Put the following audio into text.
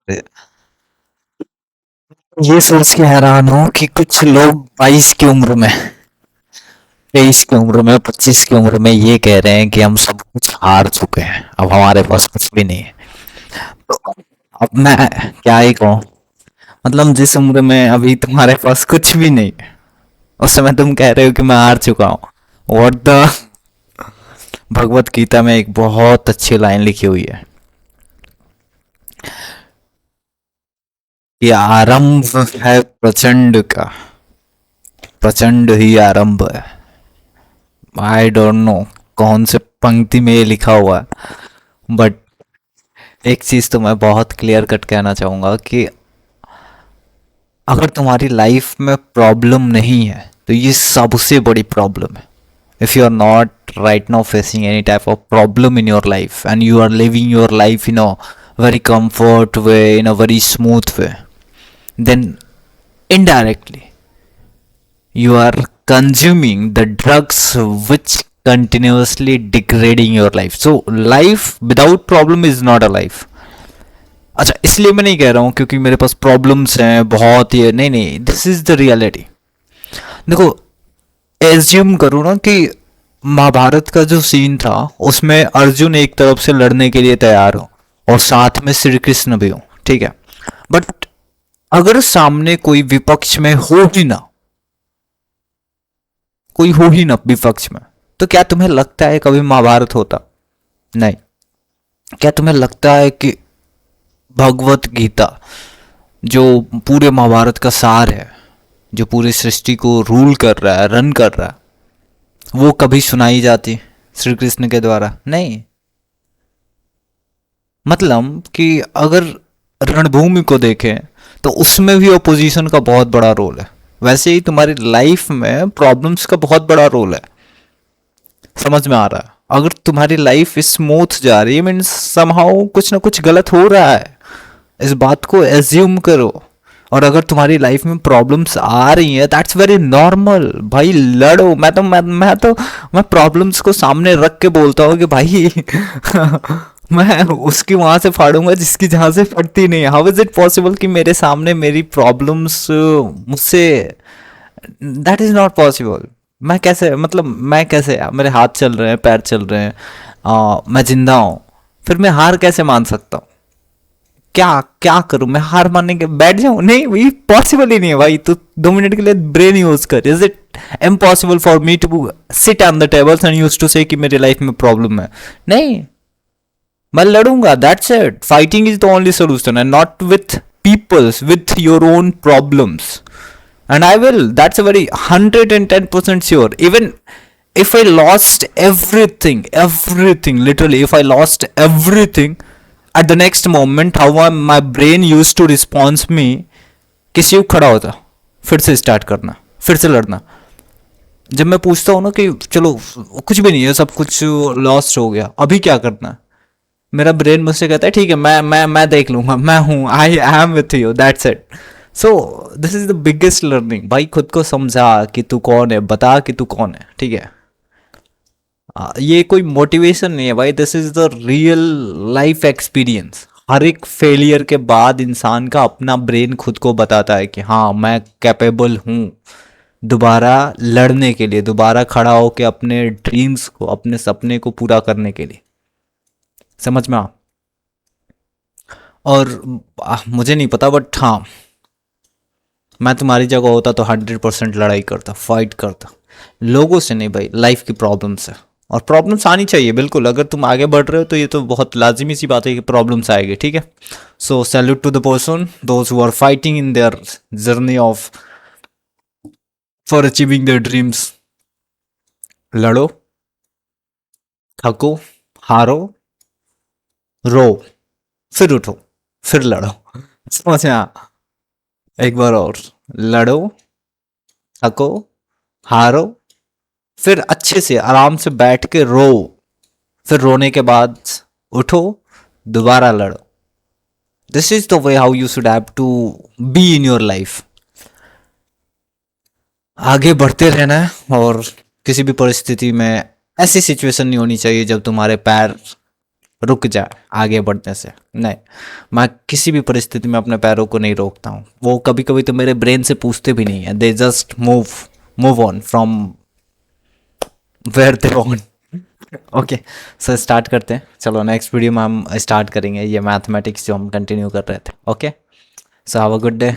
ये सोच के हैरान हूँ कि कुछ लोग 22 की उम्र में, 23 की उम्र में, 25 की उम्र में ये कह रहे हैं कि हम सब कुछ हार चुके हैं, अब हमारे पास कुछ भी नहीं है। तो अब मैं क्या ही कहूँ। मतलब जिस उम्र में अभी तुम्हारे पास कुछ भी नहीं है, उस समय तुम कह रहे हो कि मैं हार चुका हूँ। What the. भगवत गीता में एक बहुत अच्छी लाइन लिखी हुई है कि आरंभ है प्रचंड का, प्रचंड ही आरंभ है। आई डोंट नो कौन से पंक्ति में ये लिखा हुआ है, बट एक चीज तो मैं बहुत क्लियर कट कहना चाहूंगा कि अगर तुम्हारी लाइफ में प्रॉब्लम नहीं है तो ये सबसे बड़ी प्रॉब्लम है। If you are not right now facing any type of problem in your life and you are living your life in a very comfort way, in a very smooth way, then indirectly you are consuming the drugs which continuously degrading your life. So life without problem is not a life. अच्छा, इसलिए मैं नहीं कह रहा हूँ क्योंकि मेरे पास problems हैं बहुत, ये नहीं नहीं, दिस इज द रियलिटी। देखो, एज्यूम करो ना कि महाभारत का जो सीन था उसमें अर्जुन एक तरफ से लड़ने के लिए तैयार हो और साथ में श्री कृष्ण भी हो, ठीक है। बट अगर सामने कोई विपक्ष में हो ही ना, कोई हो ही ना विपक्ष में, तो क्या तुम्हें लगता है कभी महाभारत होता? नहीं। क्या तुम्हें लगता है कि भगवत गीता, जो पूरे महाभारत का सार है, जो पूरी सृष्टि को रूल कर रहा है, रन कर रहा है, वो कभी सुनाई जाती श्री कृष्ण के द्वारा? नहीं। मतलब कि अगर रणभूमि को देखें तो उसमें भी ओपोजिशन का बहुत बड़ा रोल है। वैसे ही तुम्हारी लाइफ में प्रॉब्लम्स का बहुत बड़ा रोल है। समझ में आ रहा है? अगर तुम्हारी लाइफ स्मूथ जा रही है मीन्स समहाउ कुछ ना कुछ गलत हो रहा है, इस बात को एज्यूम करो। और अगर तुम्हारी लाइफ में प्रॉब्लम्स आ रही हैं, दैट्स वेरी नॉर्मल भाई, लड़ो। मैं प्रॉब्लम्स को सामने रख के बोलता हूँ कि भाई मैं उसकी वहां से फाड़ूंगा जिसकी जहां से फटती नहीं है। हाउ इज इट पॉसिबल कि मेरे सामने मेरी प्रॉब्लम्स मुझसे, दैट इज नॉट पॉसिबल। मैं कैसे, मतलब मैं कैसे, मेरे हाथ चल रहे हैं, पैर चल रहे हैं, मैं जिंदा हूं, फिर मैं हार कैसे मान सकता हूँ? क्या क्या करूं मैं? हार मानने के बैठ जाऊं? नहीं, ये पॉसिबल ही नहीं है भाई। तो 2 मिनट के लिए ब्रेन यूज कर। Is it impossible for me to sit on the tables and use to say कि मेरी लाइफ में प्रॉब्लम है? नहीं, मैं लड़ूंगा, that's it. Fighting is the only solution and not with peoples, with your own problems. And I will. That's a very 110% sure. Even if I lost everything, everything, literally, if I lost everything, at the next moment, how my brain used to respond me, किसी को खड़ा होता, फिर से start करना, फिर से लड़ना। जब मैं पूछता हूँ ना कि चलो कुछ भी नहीं है, सब कुछ लॉस्ट हो गया, अभी क्या करना है, मेरा ब्रेन मुझसे कहता है ठीक है, मैं देख लूंगा, मैं हूँ, I am with you, that's it. So this is the biggest learning भाई। खुद को समझा कि तू कौन है, बता कि तू कौन है, ठीक है। ये कोई मोटिवेशन नहीं है भाई, this is the real life experience. हर एक फेलियर के बाद इंसान का अपना ब्रेन खुद को बताता है कि हाँ, मैं कैपेबल हूँ दोबारा लड़ने के लिए, दोबारा खड़ा होकर अपने ड्रीम्स को, अपने सपने को पूरा करने के लिए। समझ में आ? और मुझे नहीं पता, बट हाँ, मैं तुम्हारी जगह होता तो 100% लड़ाई करता, फाइट करता। लोगों से नहीं भाई, लाइफ की प्रॉब्लम से। और प्रॉब्लम्स आनी चाहिए बिल्कुल, अगर तुम आगे बढ़ रहे हो तो ये तो बहुत लाजिमी सी बात है कि प्रॉब्लम्स आएगी, ठीक है। So salute to the person those who are fighting in their journey of for achieving their dreams. लड़ो, थको, हारो, रो, फिर उठो, फिर लड़ो। समझ में आ? एक बार और, लड़ो, थको, हारो, फिर अच्छे से आराम से बैठ के रो, फिर रोने के बाद उठो, दोबारा लड़ो। This is the way how you should have to be in your life. आगे बढ़ते रहना है और किसी भी परिस्थिति में ऐसी सिचुएशन नहीं होनी चाहिए जब तुम्हारे पैर रुक जाए आगे बढ़ने से। नहीं, मैं किसी भी परिस्थिति में अपने पैरों को नहीं रोकता हूँ। वो कभी कभी तो मेरे ब्रेन से पूछते भी नहीं है, they just move on from where they want. Okay, so start करते हैं। चलो नेक्स्ट वीडियो में हम स्टार्ट करेंगे ये मैथमेटिक्स जो हम कंटिन्यू कर रहे थे। Okay, so have a good day.